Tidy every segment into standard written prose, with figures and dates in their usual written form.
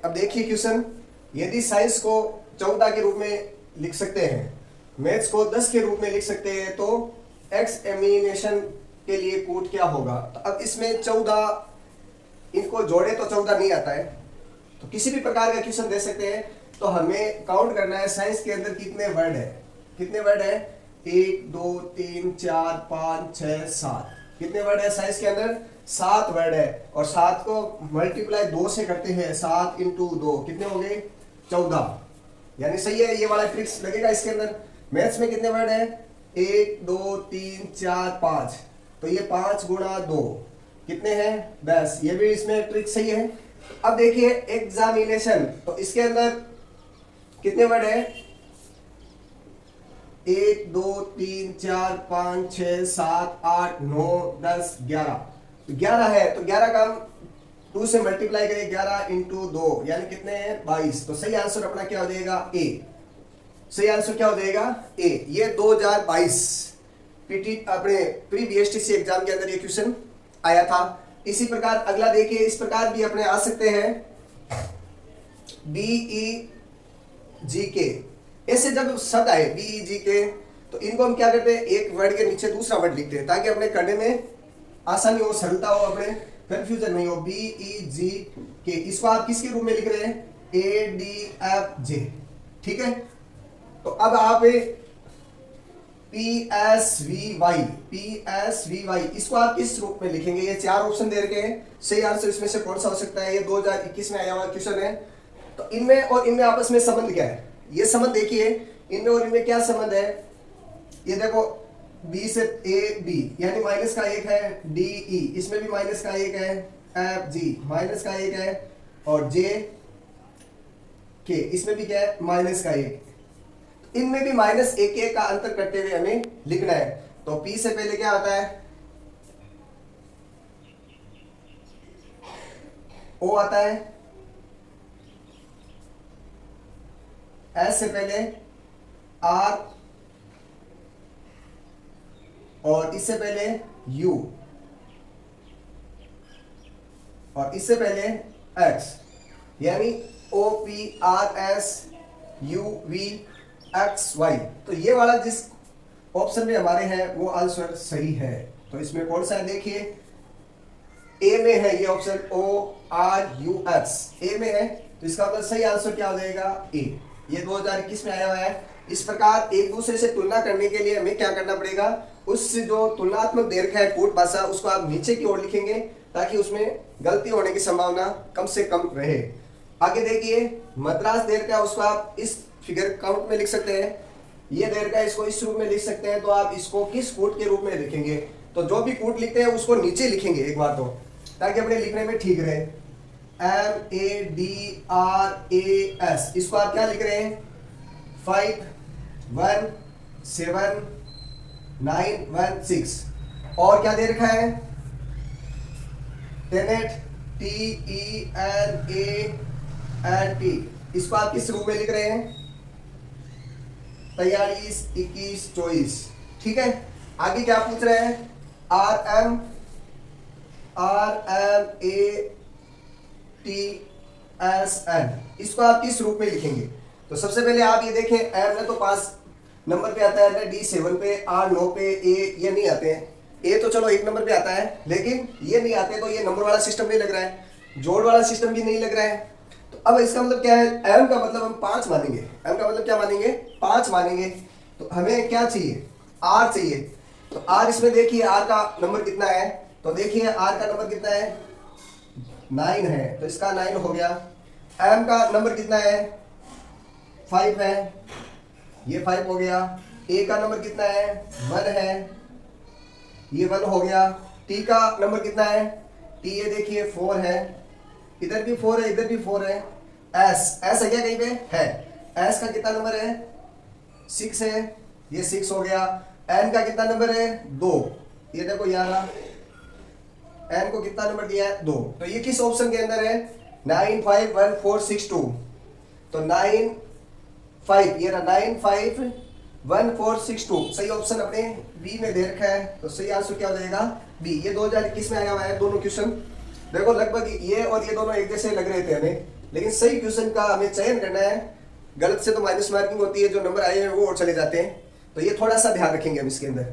अब देखिए क्वेश्चन, यदि साइंस को 14 के रूप में लिख सकते हैं, मैथ्स को 10 के रूप में लिख सकते हैं, तो एग्जामिनेशन के लिए कोड क्या होगा। तो अब इसमें 14 इनको जोड़े तो 14 नहीं आता है, तो किसी भी प्रकार का क्वेश्चन दे सकते हैं। तो हमें काउंट करना है साइंस के अंदर कितने वर्ड है, कितने वर्ड है, 1 2 3 4 5 6 7। कितने वर्ड है साइंस के अंदर, 7 वर्ड है। और 7 को मल्टीप्लाई 2 से करते हैं, 7 इंटू 2 कितने हो गए, 14। यानी सही है, ये वाला ट्रिक्स लगेगा इसके अंदर। मैथ्स में कितने वर्ड है, 1 2 3 4 5, तो ये 5 गुणा 2 कितने हैं, 10। ये भी इसमें ट्रिक सही है। अब देखिए एग्जामिनेशन, तो इसके अंदर कितने वर्ड है, 1 2 3 4 5 6 7 8 9 10 11। तो 11 है, तो 11 का हम 2 से मल्टीप्लाई करें, 11 इंटू 2 यानी कितने हैं, 22। तो सही आंसर अपना क्या हो जाएगा, ए। सही आंसर क्या हो जाएगा, ए। ये 2022 पीटी अपने प्री बीएसटीसी एग्जाम के अंदर ये क्वेश्चन आया था। इसी प्रकार अगला देखिए, इस प्रकार भी अपने आ सकते हैं, बीई जी के। ऐसे जब शब्द आए बीई जी के, तो इनको हम क्या करते हैं, एक वर्ड के नीचे दूसरा वर्ड लिखते हैं ताकि अपने करने में आसानी हो, सरलता हो, अपने कंफ्यूजन नहीं हो। बीई जी के, इसको आप किसके रूप में लिख रहे हैं, ए डी एफ जे, ठीक है। तो अब आप PSVY, इसको आप किस रूप में लिखेंगे, ये 4 ऑप्शन दे रखे हैं। सही आंसर इसमें से कौन सा हो सकता है, ये 2021 में आया हुआ क्वेश्चन है। तो इनमें और इनमें आपस में संबंध क्या है, ये संबंध देखिए, इनमें और इनमें क्या संबंध है। ये देखो बी से ए बी यानी माइनस का 1 है, डी ई इसमें भी माइनस का 1 है, एफ जी माइनस का 1 है, और जे के इसमें भी क्या है, माइनस का 1। इनमें भी माइनस 1 का अंतर करते हुए हमें लिखना है। तो पी से पहले क्या आता है, ओ आता है, एस से पहले आर, और इससे पहले यू, और इससे पहले एक्स, यानी O P R S U V X Y. तो ये वाला जिस ऑप्शन में हमारे है वो आंसर सही है। तो इसमें कौन सा है, देखिए ए में है ये option, O R U X, A में है। तो इसका मतलब सही आंसर क्या हो जाएगा, ए। ये 2021 में आया हुआ है। इस प्रकार एक दूसरे से तुलना करने के लिए हमें क्या करना पड़ेगा, उस जो तुलनात्मक दे रखा है कोड भाषा, उसको आप नीचे की ओर लिखेंगे ताकि उसमें गलती होने की संभावना कम से कम रहे। आगे देखिए मद्रास दे रखा है, उसको आप इस फिगर काउंट में लिख सकते हैं। ये दे रखा है, इसको इस रूप में लिख सकते हैं। तो आप इसको किस कोड के रूप में लिखेंगे, तो जो भी कोड लिखते हैं उसको नीचे लिखेंगे एक बार, तो ताकि अपने लिखने में ठीक रहे। MADRAS, इसको आप क्या लिख रहे हैं, 517916। और क्या दे रखा है, टेनेट, TENANT, इसको आप किस रूप में लिख रहे हैं, 43 21 24, ठीक है। आगे क्या पूछ रहे हैं, RMATSN, इसको आप किस रूप में लिखेंगे। तो सबसे पहले आप ये देखें, एम में तो 5 नंबर पे आता है, डी 7 पे, आर 9 पे, ए ये नहीं आते हैं। ए तो चलो 1 नंबर पे आता है, लेकिन ये नहीं आते, तो ये नंबर वाला सिस्टम नहीं लग रहा है, जोड़ वाला सिस्टम भी नहीं लग रहा है। तो अब इसका मतलब क्या है, एम का मतलब हम 5 मानेंगे, एम का मतलब क्या मानेंगे, 5 मानेंगे। तो हमें क्या चाहिए, आर चाहिए। तो आर इसमें देखिए, आर का नंबर कितना है, तो देखिए आर का नंबर कितना है, 9 है, तो इसका 9 हो गया। एम का नंबर कितना है, 5 है, ये 5 हो गया। ए का नंबर कितना है, 1 है, ये 1 हो गया। टी का नंबर कितना है, टी ये देखिए 4 है, इधर भी 4 है, इधर भी 4 है। एस है क्या कहीं पे है, एस का कितना नंबर है, 6 है, ये 6 हो गया। एन का कितना नंबर है, 2, ये देखो 11। एन को कितना नंबर दिया है, 2। तो ये किस ऑप्शन के अंदर है, 9 5 1 4 6 2। तो 9 5, ये रहा 9 5 1 4 6 2, सही ऑप्शन अपने बी में दे रखा है। तो सही आंसर क्या हो जाएगा, बी। ये 2021 में आया हुआ है दोनों क्वेश्चन। देखो लगभग ये और ये दोनों एक जैसे लग रहे थे हमें, लेकिन सही क्वेश्चन का हमें चयन करना है, गलत से तो माइनस मार्किंग होती है, जो नंबर आए हैं वो और चले जाते हैं, तो ये थोड़ा सा ध्यान रखेंगे हम इसके अंदर।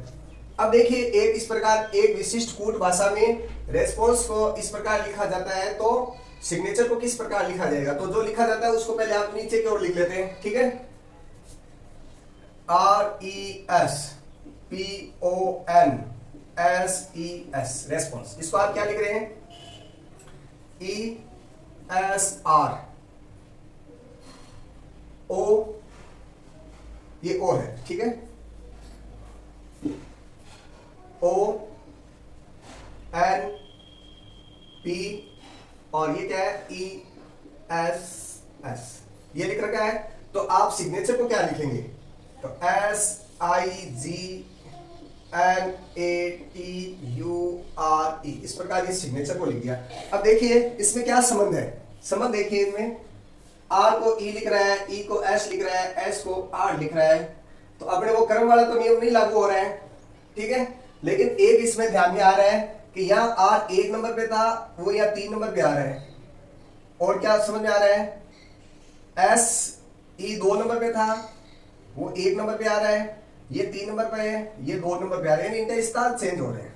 अब देखिए एक इस प्रकार एक विशिष्ट कूट भाषा में रेस्पॉन्स को इस प्रकार लिखा जाता है, तो सिग्नेचर को किस प्रकार लिखा जाएगा, तो जो लिखा जाता है उसको पहले आप नीचे की ओर लिख लेते हैं, ठीक है। RESPONSES रेस्पॉन्स, इसको आप क्या लिख रहे हैं, ESR O, ये O है, ठीक है, ONP और ये क्या है ESS, ये लिख रखा है। तो आप सिग्नेचर को क्या लिखेंगे, तो SIGNATURE, इस प्रकार ये सिग्नेचर को लिख दिया। अब देखिए इसमें क्या संबंध है, संबंध देखिए इनमें, R को E लिख रहा है, E को S लिख रहा है, S को R लिख रहा है, तो अपने वो क्रम वाला तो नियम नहीं लागू हो रहा है, ठीक है। लेकिन एक इसमें ध्यान में आ रहा है कि यहाँ R 1 नंबर पे था, वो यहाँ 3 नंबर पे आ रहा है, और क्या समझ में आ रहा है, S E 2 नंबर पे था, वो 1 नंबर पे आ रहा है, ये 3 नंबर पे है, ये 2 नंबर पे आ रहे हैं, इनके स्थान चेंज हो रहे हैं,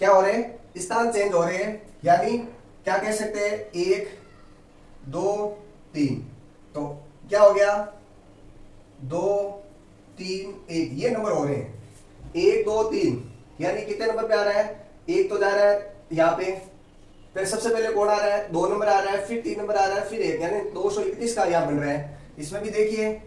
क्या हो रहे हैं, स्थान चेंज हो रहे हैं, यानी क्या कह सकते हैं, 1 2 3, तो क्या हो गया, 2 3 1, ये नंबर हो रहे हैं, 1 2 3, यानी कितने नंबर पे आ रहा है, एक तो जा रहा है यहाँ पे, फिर सबसे पहले कौन आ रहा है, 2 नंबर आ रहा है, फिर 3 नंबर आ रहा है, फिर 1, यानी 231 का यहाँ बन रहा है। इसमें भी देखिए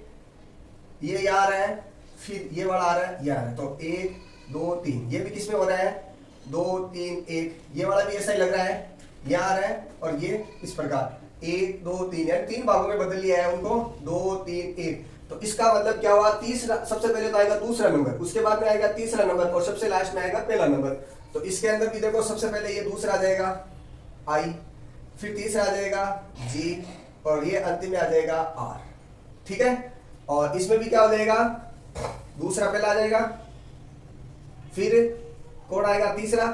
ये यहाँ आ रहा है, फिर ये वाला आ रहा है, ये आ रहा है, तो 1 2 3, ये भी किस में हो रहा है, 2 3 1, ये वाला भी ऐसा ही लग रहा है, यहाँ आ रहा है, और ये इस प्रकार 1 2 3, यानी 3 भागों में बदल लिया है उनको, 2 3 1, तो इसका मतलब क्या हुआ, तीसरा, सबसे पहले तो आएगा दूसरा नंबर, उसके बाद में आएगा तीसरा नंबर, और सबसे लास्ट में आएगा पहला नंबर। तो इसके अंदर भी देखो सबसे पहले ये दूसरा आ जाएगा I, फिर तीसरा आ जाएगा G, और ये अंतिम में आ जाएगा R, ठीक है। और इसमें भी क्या हो जाएगा, दूसरा पहला आ जाएगा, फिर कौन आएगा तीसरा,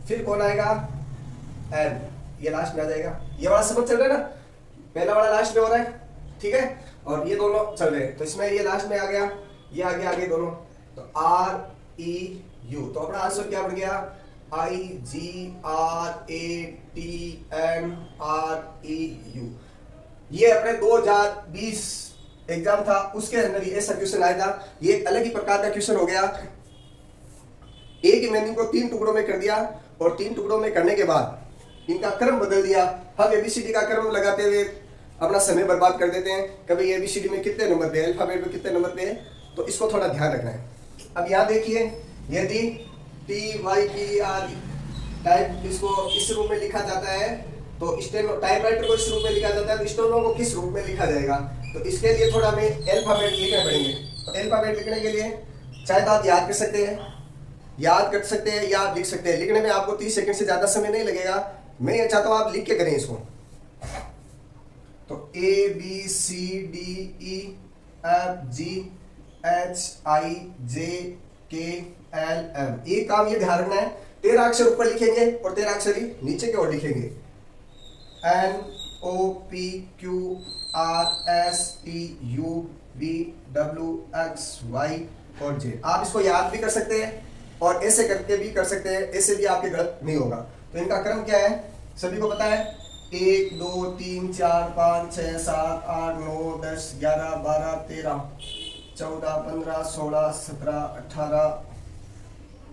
फिर कौन आएगा N, ये लास्ट में आ जाएगा। ये वाला समझ चल रहा है ना, पहला वाला लास्ट में हो रहा है, ठीक है, और ये दोनों चल रहे हैं, तो इसमें ये लास्ट में आ गया, ये आगे दोनों, तो REU, तो अपना आंसर क्या बन गया, IGRATNREU। ये अपने 2020 एग्जाम था, उसके अंदर ये ऐसा क्वेश्चन आया था, ये अलग ही प्रकार का क्वेश्चन हो गया। एक ही मीनिंग को 3 टुकड़ों में कर दिया, और 3 टुकड़ों में करने के बाद इनका क्रम बदल दिया। हम ABCD का क्रम लगाते हुए अपना समय बर्बाद कर देते हैं, कभी ABCD में कितने नंबर पे, अल्फाबेट में कितने नंबर पे है, तो इसको थोड़ा ध्यान रखना है। अब यहाँ देखिए, यदि TYPR टाइप इसको इस रूप में लिखा जाता है, तो स्टेनो टाइपराइटर को इस रूप में लिखा जाता है, तो स्टेनो को किस रूप में लिखा जाएगा, तो इसके लिए थोड़ा हमें अल्फाबेट लिखने पड़ेंगे। तो अल्फाबेट लिखने के लिए चाहे तो आप याद कर सकते हैं, या लिख सकते हैं, लिखने में आपको 30 सेकंड से ज्यादा समय नहीं लगेगा। मैं ये चाहता हूँ आप लिख के करें इसको, तो ABCDEFGHIJKLM, एक काम ये ध्यान रखना है, 13 अक्षर ऊपर लिखेंगे और 13 अक्षर ही नीचे की ओर लिखेंगे, NOPQRSTUVWXY और J। आप इसको याद भी कर सकते हैं और ऐसे करके भी कर सकते हैं, ऐसे भी आपके गलत नहीं होगा। तो इनका क्रम क्या है, सभी को पता है, 1 2 3 4 5 6 7 8 9 10 11 12 13 14 15 16 17 18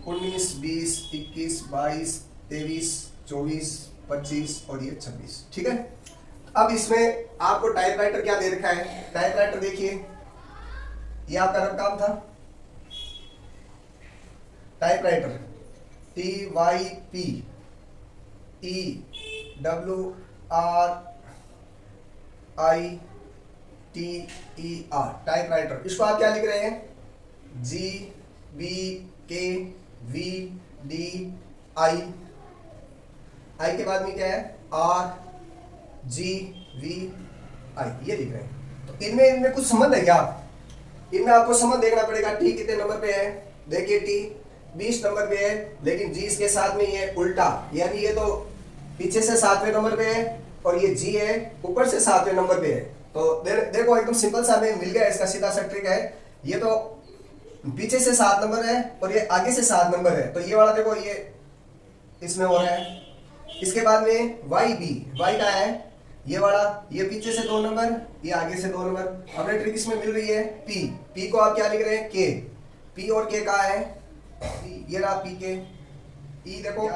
19 20 21 22 23 24 25 और ये 26, ठीक है। अब इसमें आपको टाइपराइटर क्या दे रखा है, टाइपराइटर देखिए, ये आपका रफ काम था, टाइपराइटर TYPEWRITER, टाइपराइटर, इसको आप क्या लिख रहे हैं, GBKVDI, आई के बाद में क्या है, RGVI, ये लिख रहे हैं। तो इनमें कुछ संबंध है क्या, इनमें आपको संबंध देखना पड़ेगा। T कितने नंबर पे है, देखिए T 20 नंबर पे है, लेकिन G इसके साथ में ये उल्टा, यानी ये तो पीछे से 7वें नंबर पे है और ये जी है ऊपर से 7वें नंबर पे है। तो देखो एकदम सिंपल सा हमें मिल गया, इसका सीधा सा ट्रिक है। ये तो पीछे से 7 नंबर है और ये आगे से 7 नंबर है, तो ये वाला देखो ये इसमें हो रहा है। इसके बाद में वाई बी, वाई का है ये वाला, ये पीछे से 2 नंबर, ये आगे से 2 नंबर। अपने ट्रिक इसमें मिल रही है पी, पी को आप क्या लिख रहे हैं के, पी और के का है ये रहा पी के। ई देखो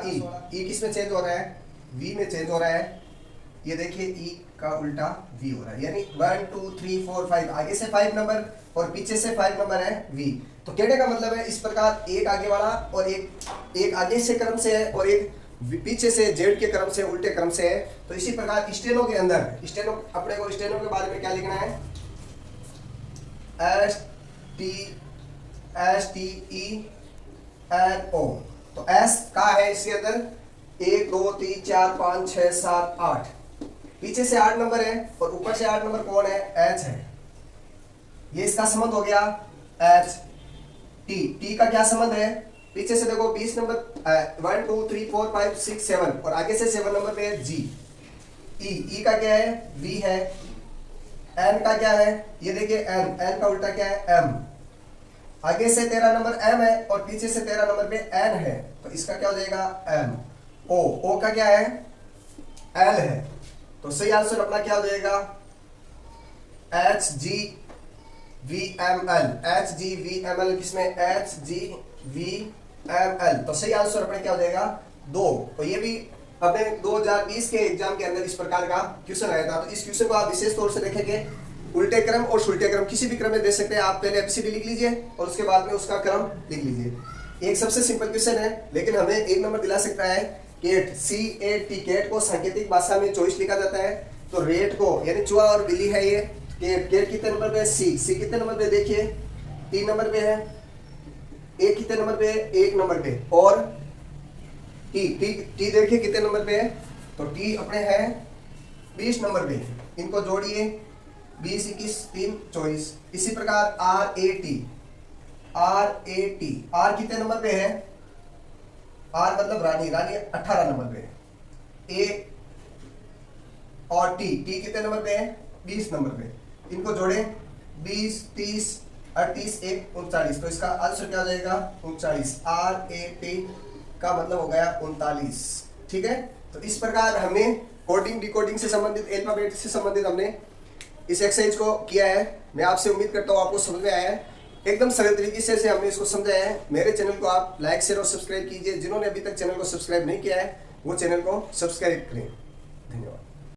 ई किस में चेंज हो रहा है, वी में चेंज हो रहा है। ये देखिए ई का उल्टा वी हो रहा है, यानी 1 2 3 4 5 आगे से 5 नंबर और पीछे से 5 नंबर है वी। तो कहने का मतलब है इस प्रकार एक आगे वाला और एक आगे से क्रम से है और एक पीछे से जेड के क्रम से उल्टे क्रम से है। तो इसी प्रकार स्टेनो के अंदर स्टेनो, अपने को स्टेनो के बारे में क्या लिखना है, S T E N O. तो एस का है इसके अंदर 1 2 3 4 5 6 7 8, पीछे से 8 नंबर है और ऊपर से 8 नंबर कौन है, एच है। ये इसका संबंध हो गया एच। टी, टी का क्या संबंध है, पीछे से देखो 20 नंबर 1 2 3 4 5 6 7 और आगे से 7 नंबर पे है जी। ई का क्या है, वी है। एन का क्या है, ये देखिए एन, एन का उल्टा क्या है, एम। आगे से 13 नंबर एम है और पीछे से 13 नंबर पे एन है, तो इसका क्या हो जाएगा एम। ओ का क्या है, एल है। तो सही आंसर अपना क्या हो जाएगा, H G V M L, H G V M L, किसमें H G V M L. तो सही आंसर अपने क्या हो जाएगा 2। तो ये भी अपने 2020 के एग्जाम के अंदर इस प्रकार का क्वेश्चन आया था। तो इस क्वेश्चन को आप विशेष तौर से देखेंगे, उल्टे क्रम और सुल्टे क्रम किसी भी क्रम में दे सकते हैं। आप पहले एबीसीडी लिख लीजिए और उसके बाद में उसका क्रम लिख लीजिए। एक सबसे सिंपल क्वेश्चन है लेकिन हमें 1 नंबर दिला सकता है। केट, CAT, केट को सांकेतिक भाषा में चॉइस लिखा जाता है। तो रेट को यानी चूहा और बिल्ली है ये। केट, केट कितने नंबर पे है, सी कितने नंबर पे, देखिए 3 नंबर पे है। ए कितने नंबर पे है, 1 नंबर पे। और टी देखिए कितने नंबर पे है, तो टी अपने है 20 नंबर पे। इनको जोड़िए 20 21 3 24। इसी प्रकार RAT, आर कितने नंबर पे है, आर मतलब रानी, रानी 18 नंबर पे है। ए और टी कितने नंबर पे है, 20 नंबर पे। इनको जोड़े 20 30 38 1 39। तो इसका आंसर क्या हो जाएगा 39। RAT का मतलब हो गया 39। ठीक है, तो इस प्रकार हमें कोडिंग डिकोडिंग से संबंधित, अल्फाबेट से संबंधित हमने इस एक्सरसाइज को किया है। मैं आपसे उम्मीद करता हूँ आपको समझ में आया है। एकदम सरल तरीके से हमने इसको समझाया है। मेरे चैनल को आप लाइक शेयर और सब्सक्राइब कीजिए। जिन्होंने अभी तक चैनल को सब्सक्राइब नहीं किया है वो चैनल को सब्सक्राइब करें।